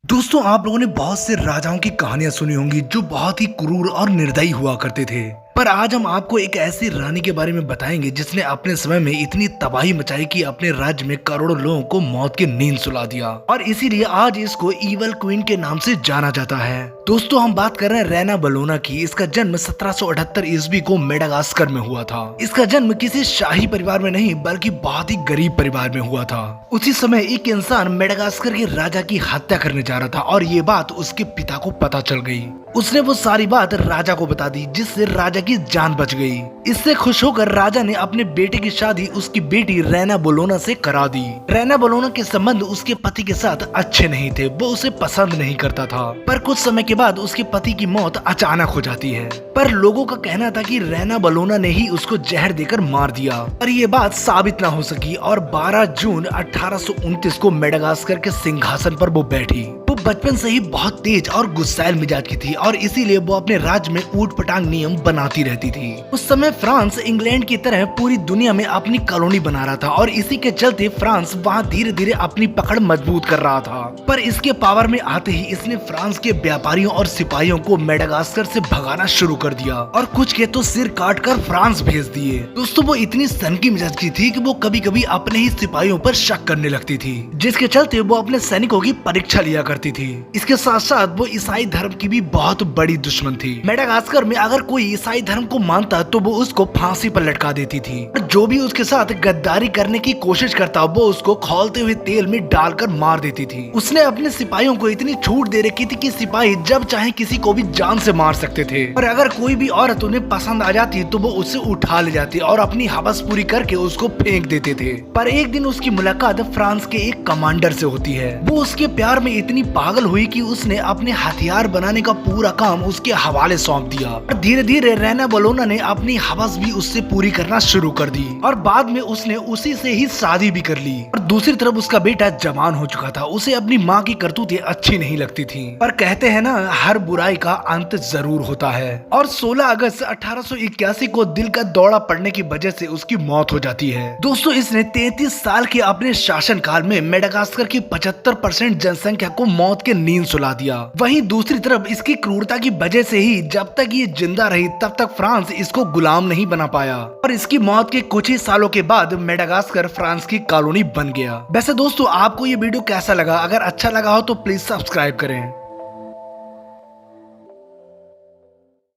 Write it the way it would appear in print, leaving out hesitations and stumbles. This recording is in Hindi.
दोस्तों, आप लोगों ने बहुत से राजाओं की कहानियां सुनी होंगी जो बहुत ही क्रूर और निर्दयी हुआ करते थे। पर आज हम आपको एक ऐसी रानी के बारे में बताएंगे जिसने अपने समय में इतनी तबाही मचाई कि अपने राज्य में करोड़ों लोगों को मौत की नींद सुला दिया और इसीलिए आज इसको ईवल क्वीन के नाम से जाना जाता है। दोस्तों, हम बात कर रहे हैं रैना बलोना की। इसका जन्म 1778 ईस्वी को मेडागास्कर में हुआ था। इसका जन्म किसी शाही परिवार में नहीं बल्कि बहुत ही गरीब परिवार में हुआ था। उसी समय एक इंसान मेडागास्कर के राजा की हत्या करने जा रहा था और ये बात उसके पिता को पता चल गई। उसने वो सारी बात राजा को बता दी जिससे राजा की जान बच गई। इससे खुश होकर राजा ने अपने बेटे की शादी उसकी बेटी रैना बलोना से करा दी। रैना बलोना के संबंध उसके पति के साथ अच्छे नहीं थे, वो उसे पसंद नहीं करता था। पर कुछ समय के बाद उसके पति की मौत अचानक हो जाती है। पर लोगों का कहना था कि रैना बलोना ने ही उसको जहर देकर मार दिया, पर ये बात साबित न हो सकी और 12 जून 1829 को मेडागास्कर के सिंहासन पर वो बैठी। वो बचपन से ही बहुत तेज और गुस्सैल मिजाज की थी और इसीलिए वो अपने राज्य में ऊट पटांग नियम बनाती रहती थी। उस समय फ्रांस इंग्लैंड की तरह पूरी दुनिया में अपनी कॉलोनी बना रहा था और इसी के चलते फ्रांस वहाँ धीरे धीरे अपनी पकड़ मजबूत कर रहा था। पर इसके पावर में आते ही इसने फ्रांस के व्यापारियों और सिपाहियों को मेडागास्कर से भगाना शुरू कर दिया और कुछ के तो सिर काट कर फ्रांस भेज दिए। दोस्तों, वो इतनी सनकी मिजाज की थी कि वो कभी कभी अपने ही सिपाहियों पर शक करने लगती थी, जिसके चलते वो अपने सैनिकों की परीक्षा लिया करती थी। इसके साथ साथ वो ईसाई धर्म की भी बहुत बड़ी दुश्मन थी। मेडागास्कर में अगर कोई ईसाई धर्म को मानता तो वो उसको फांसी पर लटका देती थी। जो भी उसके साथ गद्दारी करने की कोशिश करता वो उसको खौलते हुए तेल में डालकर मार देती थी। उसने अपने सिपाहियों को इतनी छूट दे रखी थी कि सिपाही जब चाहे किसी को भी जान से मार सकते थे और अगर कोई भी औरत उन्हें पसंद आ जाती तो वो उससे उठा ले जाती और अपनी हवस पूरी करके उसको फेंक देते थे। पर एक दिन उसकी मुलाकात फ्रांस के एक कमांडर से होती है। वो उसके प्यार में इतनी पागल हुई कि उसने अपने हथियार बनाने का पूरा काम उसके हवाले सौंप दिया और धीरे धीरे रैना बलोना ने अपनी हवस भी उससे पूरी करना शुरू कर दी और बाद में उसने उसी से ही शादी भी कर ली। और दूसरी तरफ उसका बेटा जवान हो चुका था। उसे अपनी माँ की करतूतें अच्छी नहीं लगती थी, पर कहते हैं ना, हर बुराई का अंत जरूर होता है। और 16 अगस्त 1881 को दिल का दौरा पड़ने की वजह से उसकी मौत हो जाती है। दोस्तों, इसने 33 साल के अपने शासन काल में मेडागास्कर की 75% जनसंख्या को मौत के नींद सुला दिया। वहीं दूसरी तरफ इसकी क्रूरता की वजह से ही जब तक ये जिंदा रही तब तक फ्रांस इसको गुलाम नहीं बना पाया और इसकी मौत के कुछ ही सालों के बाद मेडागास्कर फ्रांस की कॉलोनी बन गया। वैसे दोस्तों, आपको ये वीडियो कैसा लगा? अगर अच्छा लगा हो तो प्लीज सब्सक्राइब करें।